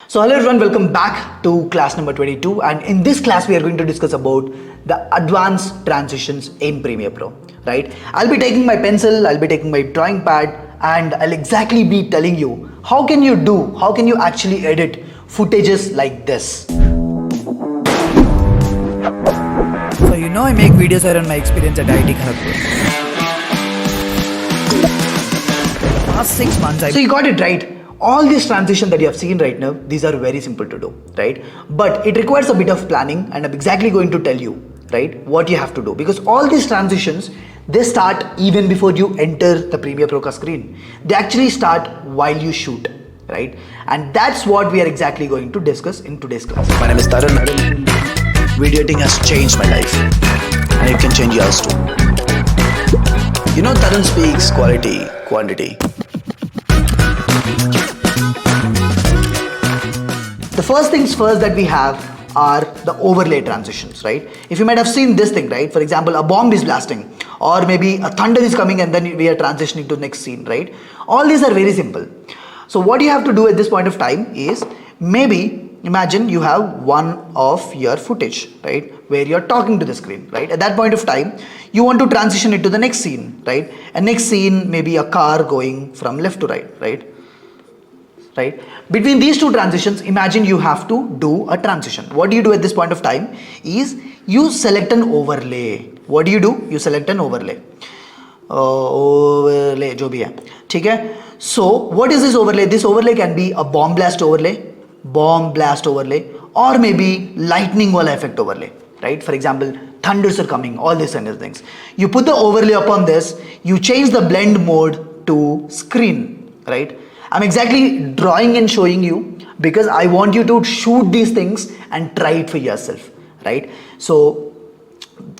So hello everyone, welcome back to class number 22, and in this class we are going to discuss about the advanced transitions in Premiere Pro, right? I'll be taking my pencil, I'll be taking my drawing pad, and I'll exactly be telling you how can you actually edit footages like this. So I make videos around my experience at IIT Kharagpur. Last 6 months So you got it right. All these transitions that you have seen right now, these are very simple to do, right? But it requires a bit of planning, and I'm exactly going to tell you, right, what you have to do, because all these transitions, they start even before you enter the Premiere Pro screen. They actually start while you shoot, right? And that's what we are exactly going to discuss in today's class. My name is Tharun. Video editing has changed my life, and it can change yours too. Tharun speaks quality, quantity. The first things first that we have are the overlay transitions, right? If you might have seen this thing, right? For example, a bomb is blasting, or maybe a thunder is coming and then we are transitioning to the next scene, right? All these are very simple. So what you have to do at this point of time is, maybe imagine you have one of your footage, right, where you're talking to the screen, right? At that point of time, you want to transition it to the next scene, right? And next scene, maybe a car going from left to right, right? Right? Between these two transitions, imagine you have to do a transition. What do you do at this point of time is you select an overlay. What do? You select an overlay. Overlay, jo bhi hai. ठीक है? So what is this overlay? This overlay can be a bomb blast overlay, or maybe lightning wala effect overlay. Right? For example, thunders are coming, all these kind of things. You put the overlay upon this, you change the blend mode to screen, right? I'm exactly drawing and showing you because I want you to shoot these things and try it for yourself, right? So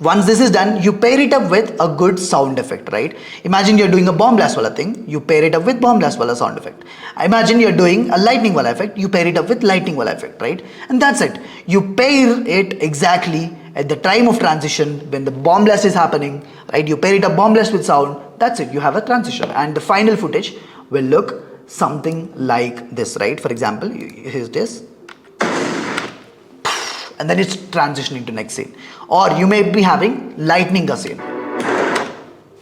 once this is done, you pair it up with a good sound effect, right? Imagine you're doing a bomb blast wala thing, you pair it up with bomb blast wala sound effect. Imagine you're doing a lightning wala effect, you pair it up with lightning wala effect, right? And that's it. You pair it exactly at the time of transition when the bomb blast is happening, right? You pair it up bomb blast with sound, that's it, you have a transition, and the final footage will look something like this, right? For example, here's this, and then it's transitioning to next scene. Or you may be having lightning scene.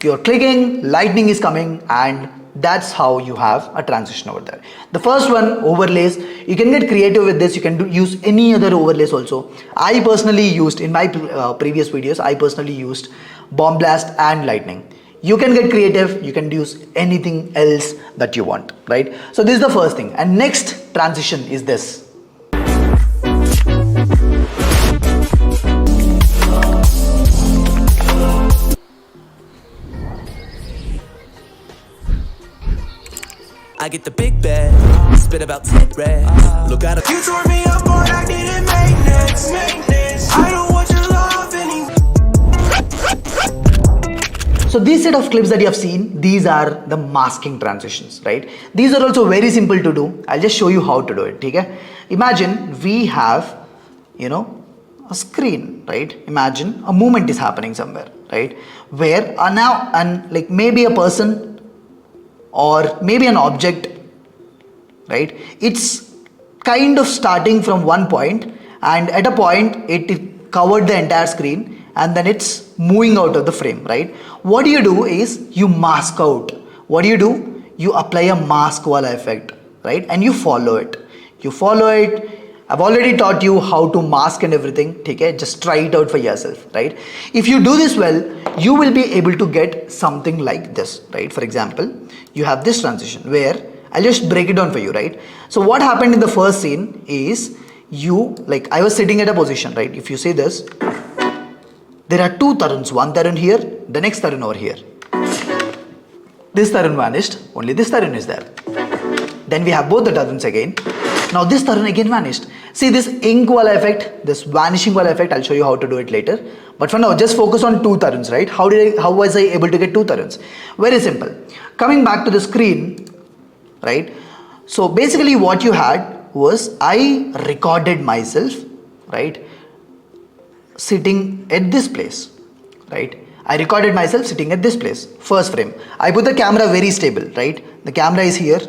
You're clicking, lightning is coming, and that's how you have a transition over there. The first one, overlays, you can get creative with this. You can use any other overlays also. I personally used, in my previous videos, I personally used bomb blast and lightning. You can get creative, you can use anything else that you want, right? So this is the first thing. And next transition is this. I get the big bag, spit about 10 racks. Look out, you tore me up, boy, I needed maintenance. I don't want your love anymore. So these set of clips that you have seen, these are the masking transitions, right? These are also very simple to do. I'll just show you how to do it, okay? Imagine we have, a screen, right? Imagine a movement is happening somewhere, right? Where like maybe a person or maybe an object, right? It's kind of starting from one point, and at a point it covered the entire screen, and then it's moving out of the frame, right? What do you do is you mask out. What do? You apply a mask wala effect, right? And you follow it. I've already taught you how to mask and everything, okay? Just try it out for yourself, right? If you do this well, you will be able to get something like this, right? For example, you have this transition where, I'll just break it down for you, right? So what happened in the first scene is I was sitting at a position, right? If you see this, there are two Tharuns, one Tharun here, the next Tharun over here. This Tharun vanished, only this Tharun is there. Then we have both the Tharuns again. Now this Tharun again vanished. See this ink wala effect, this vanishing wala effect, I'll show you how to do it later. But for now, just focus on two Tharuns, right? How was I able to get two Tharuns? Very simple. Coming back to the screen, right? So basically what you had was, I recorded myself, right, sitting at this place, right? I recorded myself sitting at this place, first frame. I put the camera very stable, right? The camera is here.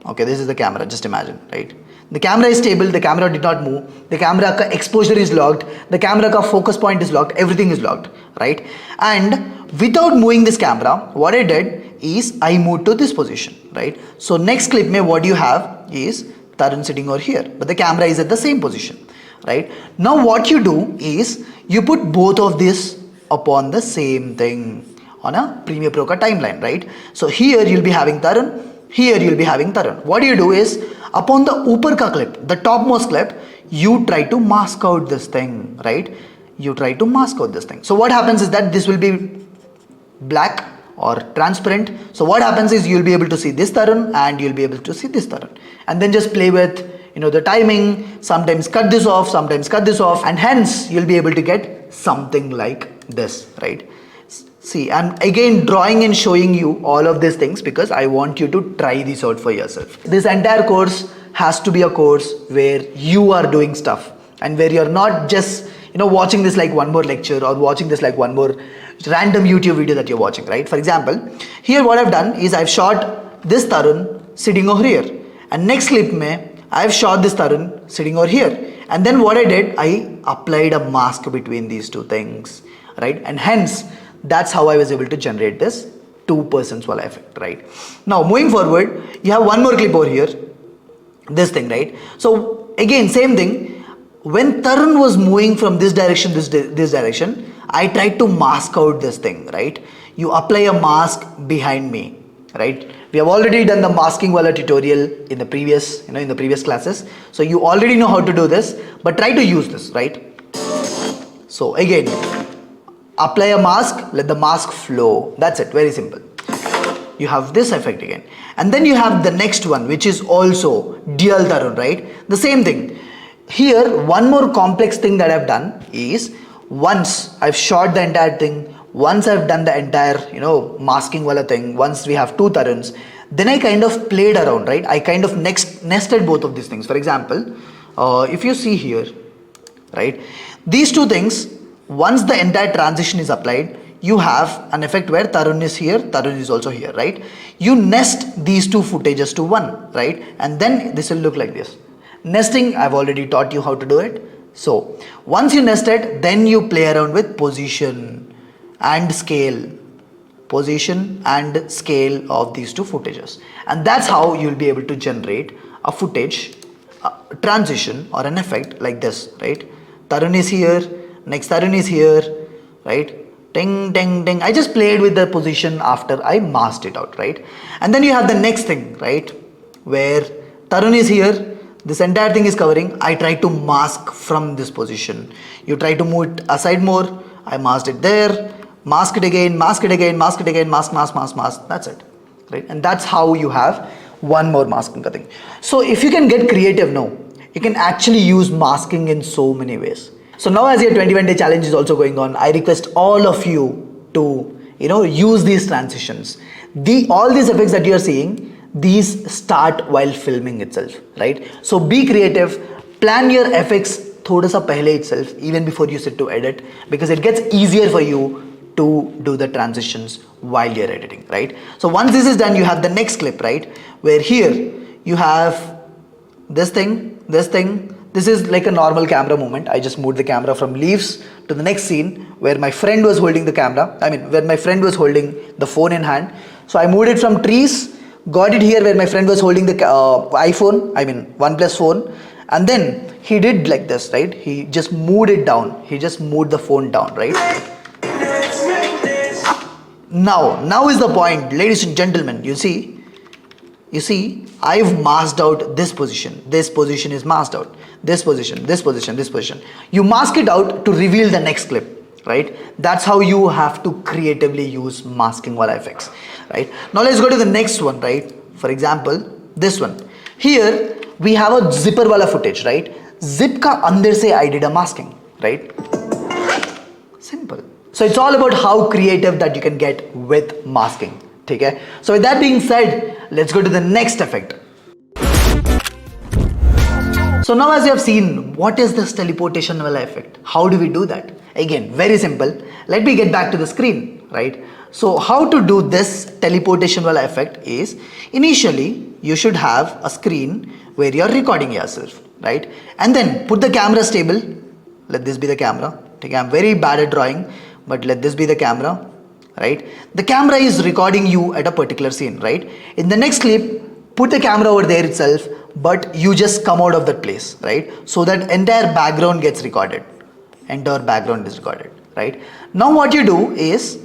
Okay, this is the camera, just imagine, right? The camera is stable, the camera did not move, the camera ka exposure is locked, the camera ka focus point is locked, everything is locked, right? And without moving this camera, what I did is I moved to this position, right? So next clip mein what you have is Tharun sitting over here, but the camera is at the same position, right? Now what you do is you put both of this upon the same thing on a Premiere Pro ka timeline, right? So here you'll be having Tharun, here you'll be having Tharun. What do you do is upon the upper ka clip, the topmost clip, you try to mask out this thing, right? You try to mask out this thing. So what happens is that this will be black or transparent. So what happens is you'll be able to see this Tharun and you'll be able to see this Tharun, and then just play with the timing, sometimes cut this off, sometimes cut this off, and hence you'll be able to get something like this, right? See, I'm again drawing and showing you all of these things because I want you to try this out for yourself. This entire course has to be a course where you are doing stuff and where you're not just watching this like one more lecture or watching this like one more random YouTube video that you're watching, right? For example, here what I've done is I've shot this Tharun sitting over here, and next clip mein I've shot this Tharun sitting over here, and then what I did, I applied a mask between these two things, right? And hence that's how I was able to generate this 2% swallow effect, right? Now moving forward, you have one more clip over here, this thing, right? So again, same thing. When Tharun was moving from this direction, this direction, I tried to mask out this thing, right? You apply a mask behind me, right? We have already done the masking wala tutorial in the previous classes, so you already know how to do this, but try to use this, right? So again, apply a mask, let the mask flow. That's it, very simple. You have this effect again, and then you have the next one, which is also dual Tharun, right? The same thing. Here, one more complex thing that I've done is once I've shot the entire thing, once I've done the entire masking wala thing, once we have two Tharuns, then I kind of played around, right? I kind of nested both of these things. For example, if you see here, right, these two things, once the entire transition is applied, you have an effect where Tharun is here, Tharun is also here, right? You nest these two footages to one, right? And then this will look like this. Nesting, I've already taught you how to do it. So once you nest it, then you play around with position and scale of these two footages, and that's how you'll be able to generate a footage, a transition or an effect like this, right? Tharun is here, next Tharun is here, right? Ding, ding, ding. I just played with the position after I masked it out, right? And then you have the next thing, right, where Tharun is here, this entire thing is covering. I try to mask from this position. You try to move it aside more. I masked it there, mask it again, mask it again, mask it again, mask. That's it, right? And that's how you have one more masking thing. So if you can get creative now, you can actually use masking in so many ways. So now as your 21-day challenge is also going on, I request all of you to use these transitions. All these effects that you are seeing, these start while filming itself, right? So be creative, plan your effects thoda sa pehle itself, even before you sit to edit, because it gets easier for you to do the transitions while you're editing, right? So once this is done, you have the next clip, right, where here you have this thing. This is like a normal camera movement. I just moved the camera from leaves to the next scene where my friend was holding the camera, where my friend was holding the phone in hand. So I moved it from trees, got it here where my friend was holding the iPhone, OnePlus phone, and then he did like this, right? He just moved it down. He just moved the phone down, right? Now is the point, ladies and gentlemen. You see, I've masked out this position. This position is masked out. This position. You mask it out to reveal the next clip, right? That's how you have to creatively use masking wala effects, right? Now let's go to the next one, right? For example, this one. Here we have a zipper wala footage, right? Zip ka andar se I did a masking, right? Simple. So it's all about how creative that you can get with masking. Okay? So with that being said, let's go to the next effect. So now as you have seen, what is this teleportation wala effect? How do we do that? Again, very simple. Let me get back to the screen, right? So how to do this teleportation wala effect is, initially you should have a screen where you're recording yourself, right? And then put the camera stable. Let this be the camera. Okay, I'm very bad at drawing, but let this be the camera, right? The camera is recording you at a particular scene, right? In the next clip, put the camera over there itself, but you just come out of that place, right? So that entire background gets recorded. Entire background is recorded, right? Now what you do is,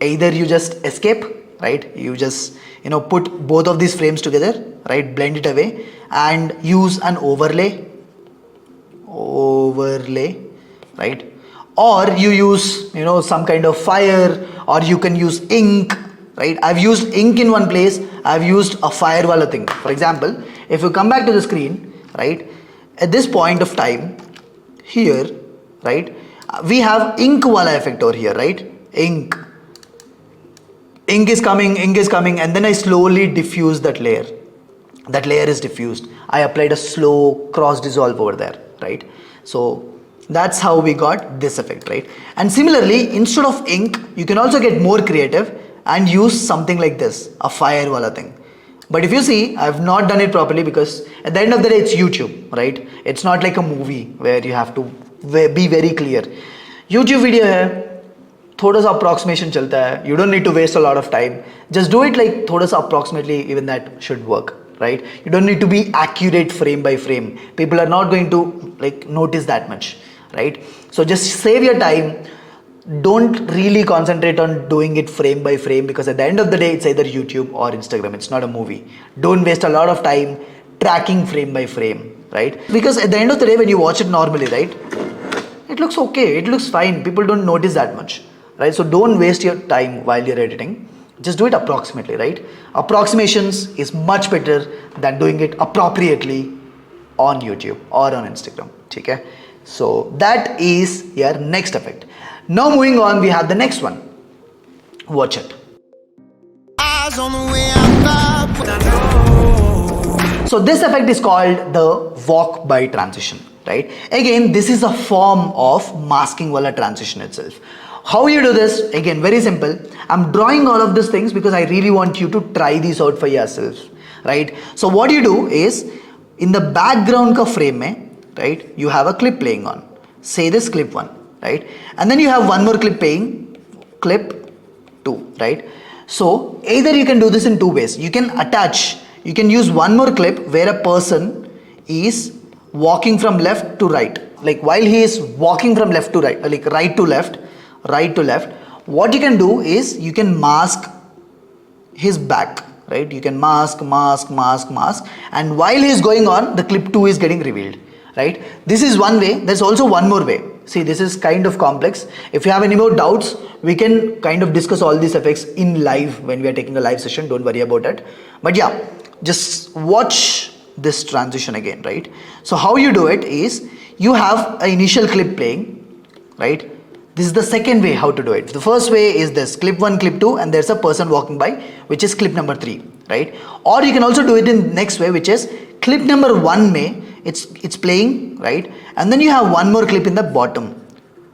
either you just escape, right? You just put both of these frames together, right? Blend it away and use an overlay, right? Or you use some kind of fire, or you can use ink, right? I've used ink in one place, I've used a fire wala thing. For example, if you come back to the screen, right, at this point of time here, right, we have ink wala effect over here, right? Ink is coming, and then I slowly diffuse that layer. That layer is diffused. I applied a slow cross dissolve over there, right? So that's how we got this effect, right? And similarly, instead of ink, you can also get more creative and use something like this, a fire wala thing. But if you see, I've not done it properly, because at the end of the day, it's YouTube, right? It's not like a movie where you have to be very clear. YouTube video hai, thoda sa approximation chalta hai. You don't need to waste a lot of time. Just do it like thoda sa approximately, even that should work, right? You don't need to be accurate frame by frame. People are not going to notice that much, right? So just save your time. Don't really concentrate on doing it frame by frame, because at the end of the day, it's either YouTube or Instagram. It's not a movie. Don't waste a lot of time tracking frame by frame, right? Because at the end of the day, when you watch it normally, right, it looks okay, it looks fine. People don't notice that much, right? So don't waste your time while you're editing. Just do it approximately, right? Approximations is much better than doing it appropriately on YouTube or on Instagram. Okay? So that is your next effect. Now moving on, we have the next one. Watch it. Eyes on the way I So this effect is called the walk by transition, right? Again, this is a form of masking wala transition itself. How you do this? Again, very simple. I'm drawing all of these things because I really want you to try these out for yourself, right? So what you do is, in the background ka frame mein, right, you have a clip playing on. Say this clip 1, right? And then you have one more clip playing, clip 2, right? So either you can do this in two ways. You can use one more clip where a person is walking from left to right. Like while he is walking from left to right, like right to left, what you can do is, you can mask his back, right? You can mask, and while he is going on, the clip 2 is getting revealed, right? This is one way. There's also one more way. See, this is kind of complex. If you have any more doubts, we can kind of discuss all these effects in live when we are taking a live session. Don't worry about it. But yeah, just watch this transition again, right? So how you do it is, you have an initial clip playing, right? This is the second way how to do it. The first way is this, clip 1, clip 2, and there's a person walking by, which is clip number 3, right? Or you can also do it in next way, which is clip number 1 may, it's playing, right? And then you have one more clip in the bottom,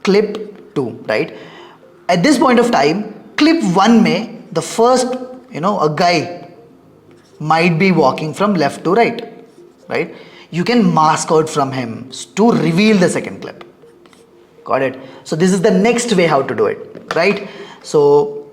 clip 2, right? At this point of time, clip 1 may, the first, a guy might be walking from left to right, right? You can mask out from him to reveal the second clip. Got it? So this is the next way how to do it, right? So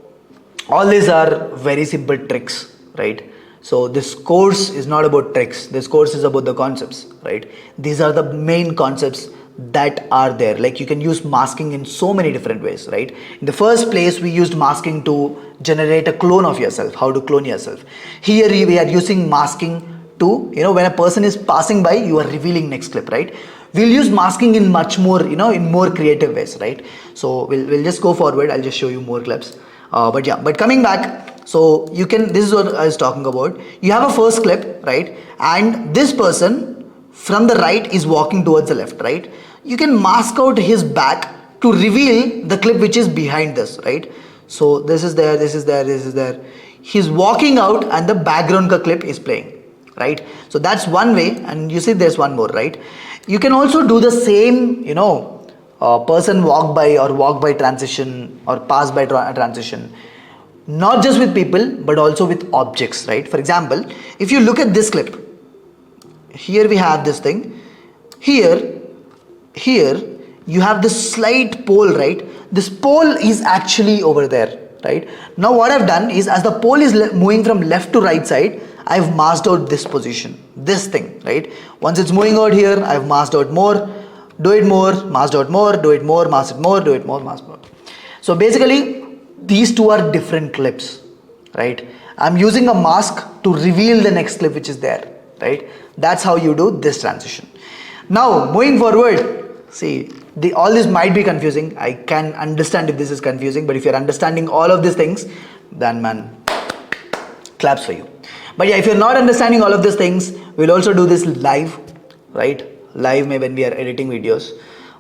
all these are very simple tricks, right? So this course is not about tricks. This course is about the concepts, right? These are the main concepts that are there. Like you can use masking in so many different ways, right? In the first place, we used masking to generate a clone of yourself, how to clone yourself. Here we are using masking to, when a person is passing by, you are revealing next clip, right? We'll use masking in much more, in more creative ways, right? So we'll just go forward. I'll just show you more clips. But coming back, so this is what I was talking about. You have a first clip, right? And this person from the right is walking towards the left, right? You can mask out his back to reveal the clip which is behind this, right? So this is there, this is there, this is there. He's walking out and the background ka clip is playing, right? So that's one way, and you see there's one more, right? You can also do the same, person walk by transition or pass by transition, not just with people but also with objects, right? For example, if you look at this clip, here we have this thing, here you have this slight pole, right? This pole is actually over there, right? Now what I've done is, as the pole is moving from left to right side, I've masked out this position, this thing, right? Once it's moving out here, I've masked out more, do it more, masked out more, do it more, mask it more, do it more, mask more. So basically these two are different clips, right? I'm using a mask to reveal the next clip which is there, right? That's how you do this transition. Now moving forward, see, all this might be confusing. I can understand if this is confusing, but if you're understanding all of these things, then man, claps for you. But yeah, if you're not understanding all of these things, we'll also do this live, right? Live maybe when we are editing videos.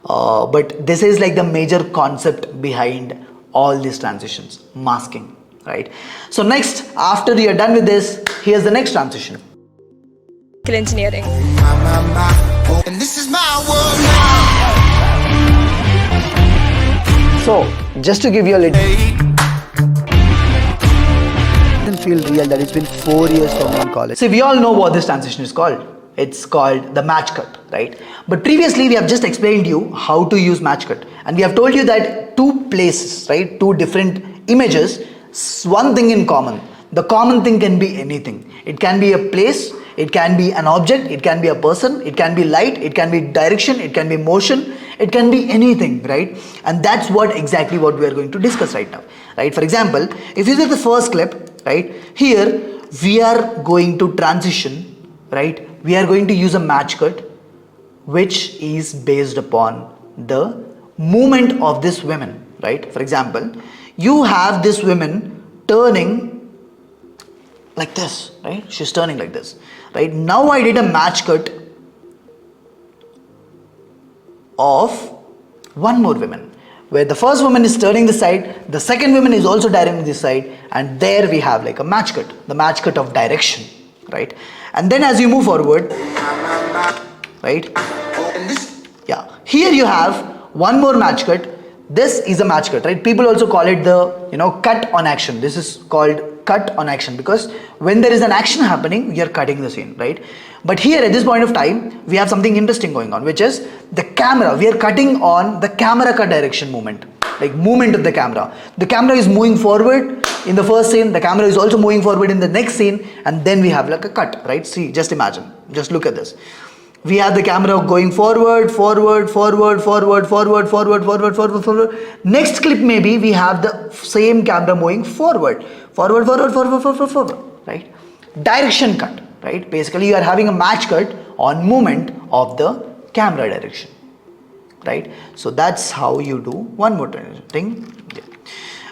But this is like the major concept behind all these transitions, masking, right? So next, after you're done with this, here's the next transition. Engineering. And this is my world now. So, just to give you a little, doesn't feel real that it's been 4 years from me in college. See, we all know what this transition is called. It's called the match cut, right? But previously we have just explained you how to use match cut, and we have told you that two places, right? Two different images, one thing in common. The common thing can be anything. It can be a place, it can be an object, it can be a person, it can be light, it can be direction, it can be motion, it can be anything, right? And that's exactly what we are going to discuss right now, right? For example, if you see the first clip, right? Here we are going to transition, right? We are going to use a match cut which is based upon the movement of this woman, right? For example, you have this woman turning like this, right? She's turning like this, right? Now I did a match cut of one more woman, where the first woman is turning this side, the second woman is also turning this side, and there we have like a match cut, the match cut of direction, right? And then as you move forward, right? Yeah, here you have one more match cut. This is a match cut, right? People also call it the, cut on action. This is called cut on action because when there is an action happening, you're cutting the scene, right? But here at this point of time, we have something interesting going on, which is the camera. We are cutting on the camera cut direction movement, like movement of the camera. The camera is moving forward in the first scene. The camera is also moving forward in the next scene. And then we have like a cut, right? See, just imagine, just look at this. We have the camera going forward. Next clip maybe we have the same camera moving forward, right? Direction cut, right? Basically you are having a match cut on movement of the camera direction, right? So that's how you do one more thing. Yeah.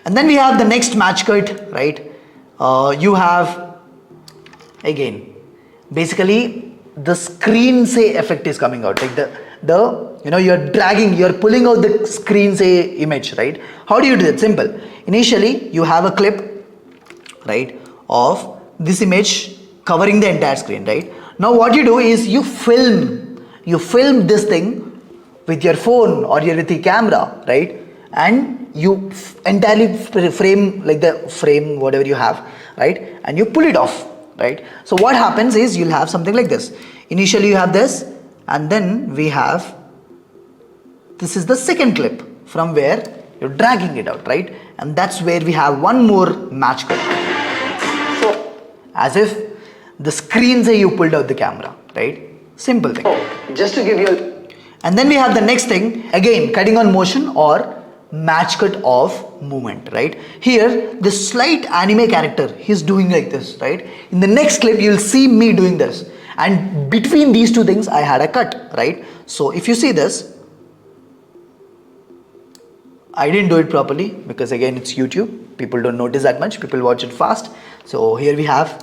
And then we have the next match cut, right? You have again, basically the screen say effect is coming out, like you're dragging, you're pulling out the screen say image, right? How do you do that? Simple. Initially you have a clip, right, of this image covering the entire screen, right? Now what you do is you film this thing with your phone or with the camera, right? And you entirely frame, like the frame whatever you have, right? And you pull it off, right? So what happens is you'll have something like this. Initially you have this, and then we have, this is the second clip from where you're dragging it out, right? And that's where we have one more match cut. So as if the screen say you pulled out the camera, right? Simple thing. Just to give you and then we have the next thing, again cutting on motion or match cut of movement, right? Here this slight anime character, he's doing like this, right? In the next clip you'll see me doing this, and between these two things I had a cut, right? So if you see this, I didn't do it properly because again it's YouTube, people don't notice that much, people watch it fast. So here we have,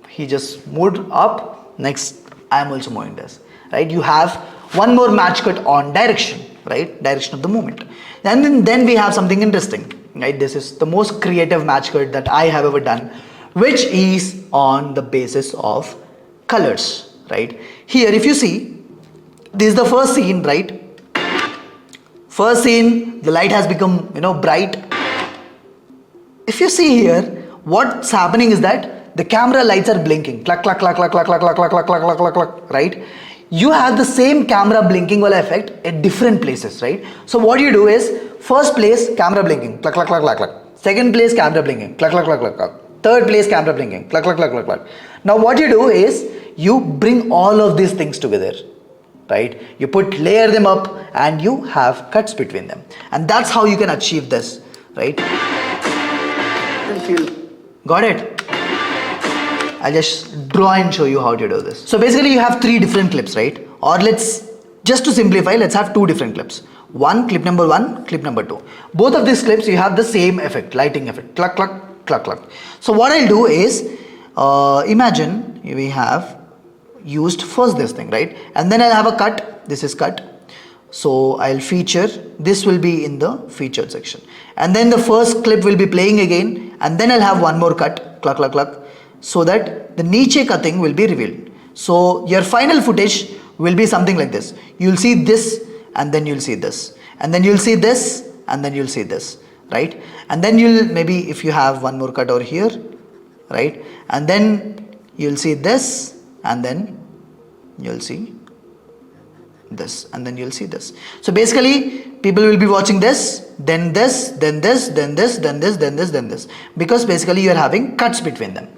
he just moved up, next I am also moving this, right? You have one more match cut on direction, right? Direction of the movement. And then we have something interesting, right? This is the most creative match cut that I have ever done, which is on the basis of colors, right? Here if you see, this is the first scene, right? First scene, the light has become, bright. If you see here, what's happening is that the camera lights are blinking. Cluck, cluck, cluck, cluck, cluck, cluck, cluck, cluck, cluck, cluck, cluck, cluck, cluck, right? You have the same camera blinking wala effect at different places, right? So what you do is, first place, camera blinking, cluck, cluck, cluck, cluck, cluck. Second place, camera blinking, cluck, cluck, cluck, cluck, cluck. Third place, camera blinking, cluck, cluck, cluck, cluck, cluck. Now what you do is, you bring all of these things together, right? You layer them up and you have cuts between them. And that's how you can achieve this, right? Got it? I'll just draw and show you how to do this. So basically you have 3 different clips, right? Or just to simplify, let's have 2 different clips. Clip number 1, clip number 2. Both of these clips, you have the same effect, lighting effect, cluck, cluck, cluck, cluck. So what I'll do is, imagine we have used first this thing, right? And then I'll have a cut, this is cut. So I'll feature, this will be in the featured section. And then the first clip will be playing again, and then I'll have one more cut, cluck, cluck, cluck, so that the niche cutting will be revealed. So your final footage will be something like this. You'll see this, and then you'll see this, and then you'll see this, and then you'll see this, right? And then maybe if you have one more cut over here, right? And then you'll see this, and then you'll see this, and then you'll see this. So basically people will be watching this, then this, then this, then this, then this, then this, then this, because basically you are having cuts between them,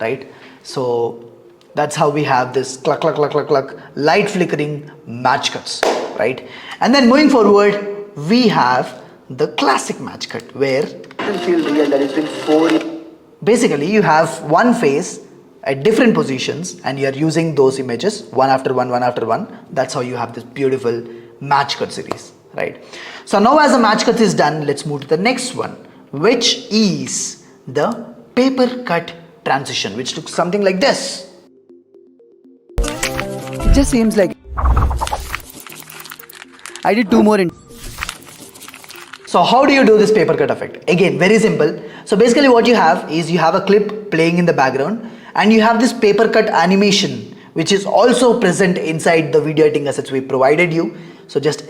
right? So that's how we have this cluck, cluck, cluck, cluck, cluck, light flickering match cuts, right? And then moving forward, we have the classic match cut, where basically you have one face at different positions and you are using those images one after one, one after one. That's how you have this beautiful match cut series, right? So now as the match cut is done, let's move to the next one, which is the paper cut transition, which looks something like this. It just seems like I did 2 more in. So how do you do this paper cut effect? Again, very simple. So basically what you have is, you have a clip playing in the background and you have this paper cut animation, which is also present inside the video editing assets we provided you. So just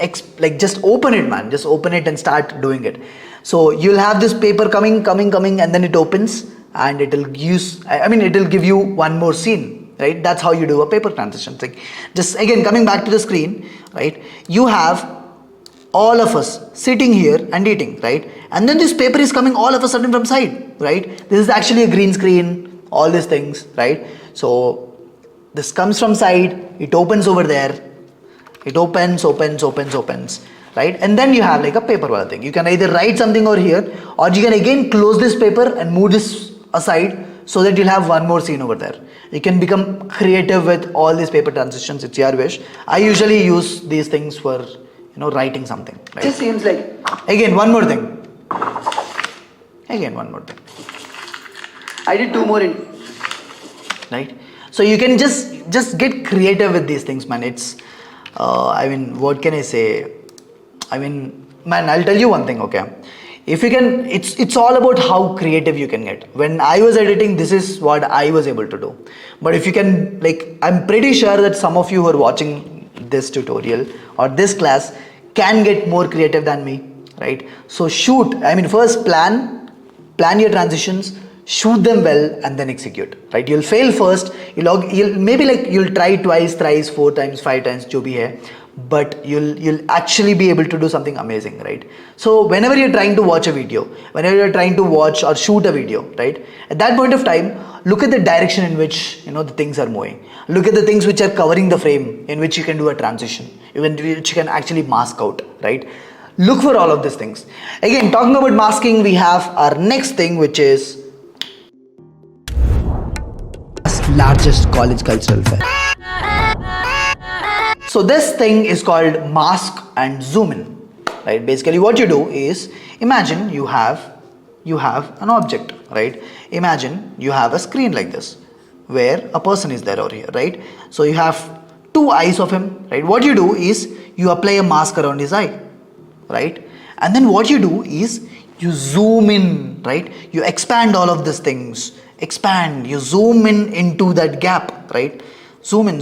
open it, man. Just open it and start doing it. So you'll have this paper coming, and then it opens and it'll give you one more scene, right? That's how you do a paper transition thing. Just again, coming back to the screen, right? You have all of us sitting here and eating, right? And then this paper is coming all of a sudden from side, right? This is actually a green screen, all these things, right? So this comes from side, it opens over there, it opens, right? And then you have like a paper wala thing. You can either write something over here, or you can again close this paper and move this aside, so that you'll have one more scene over there. You can become creative with all these paper transitions, it's your wish. I usually use these things for writing something, right? Just seems like, again one more thing, I did 2 more in, right? So you can just get creative with these things, man. It's what can I say, man, I'll tell you one thing, okay? If you can, it's all about how creative you can get. When I was editing, this is what I was able to do. But if you can, I'm pretty sure that some of you who are watching this tutorial or this class can get more creative than me, right? So first plan your transitions, shoot them well, and then execute, right? You'll fail first, you'll try twice, thrice, 4 times, 5 times, jo bhi hai, but you'll actually be able to do something amazing, right? So whenever you're trying to watch a video, whenever you're trying to watch or shoot a video, right, at that point of time, look at the direction in which the things are moving. Look at the things which are covering the frame, in which you can do a transition, even which you can actually mask out, right? Look for all of these things. Again, talking about masking, we have our next thing, which is largest college cultural fair. So this thing is called mask and zoom in, right? Basically what you do is, imagine you have an object, right? Imagine you have a screen like this, where a person is there over here, right? So you have 2 eyes of him, right? What you do is, you apply a mask around his eye, right? And then what you do is, you zoom in, right? You expand all of these things, you zoom in into that gap, right? Zoom in,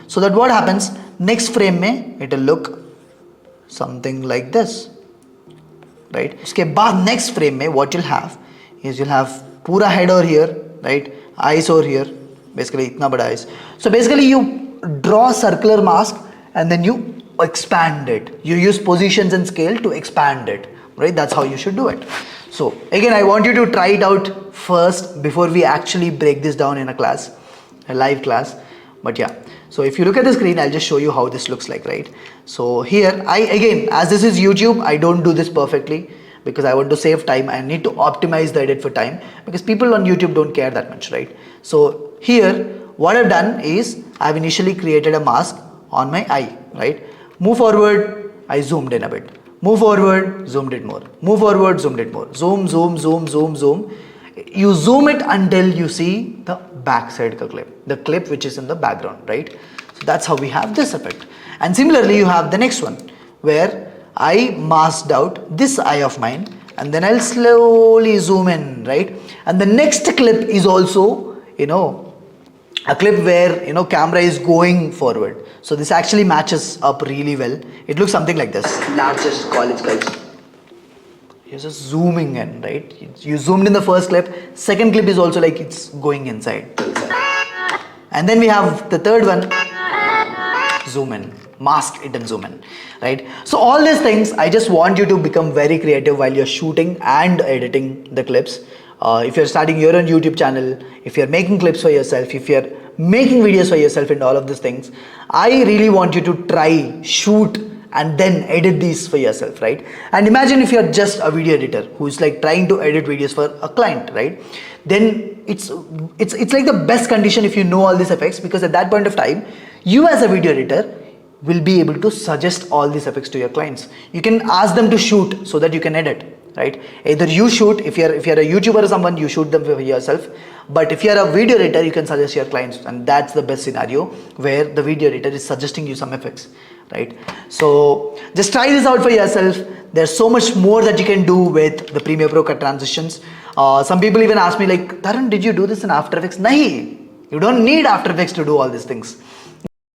so that what happens, next frame में it will look something like this, right? उसके बाद next frame में what you'll have is you'll have पूरा head over here, right? Eyes over here, basically इतना बड़ा eyes. So basically you draw a circular mask and then you expand it. You use positions and scale to expand it, right? That's how you should do it. So again, I want you to try it out first before we actually break this down in a class, a live class. But yeah, so if you look at the screen, I'll just show you how this looks like, right? So here, again, as this is YouTube, I don't do this perfectly because I want to save time. I need to optimize the edit for time because people on YouTube don't care that much, right? So here, what I've done is I've initially created a mask on my eye, right? Move forward, I zoomed in a bit. Move forward, zoomed it more. Move forward, zoomed it more. Zoom, zoom, zoom, zoom, zoom. You zoom it until you see the backside clip, the clip which is in the background, right? So that's how we have this effect. And similarly, you have the next one where I masked out this eye of mine and then I'll slowly zoom in, right? And the next clip is also, a clip where, camera is going forward. So this actually matches up really well. It looks something like this. Largest college guys. You're just zooming in, right? You zoomed in the first clip. Second clip is also like it's going inside. And then we have the third one. Zoom in. Mask it and zoom in, right? So all these things, I just want you to become very creative while you're shooting and editing the clips. If you're starting your own YouTube channel, if you're making clips for yourself, if you're making videos for yourself and all of these things, I really want you to try, shoot, and then edit these for yourself, right? And imagine if you're just a video editor who's like trying to edit videos for a client, right? Then it's like the best condition if you know all these effects, because at that point of time, you as a video editor will be able to suggest all these effects to your clients. You can ask them to shoot so that you can edit, right? Either you shoot, if you're a YouTuber or someone, you shoot them for yourself. But if you're a video editor, you can suggest your clients, and that's the best scenario where the video editor is suggesting you some effects, right? So just try this out for yourself. There's so much more that you can do with the Premiere Pro cut transitions. Some people even ask me like, Tharun, did you do this in After Effects? Nahi, you don't need After Effects to do all these things.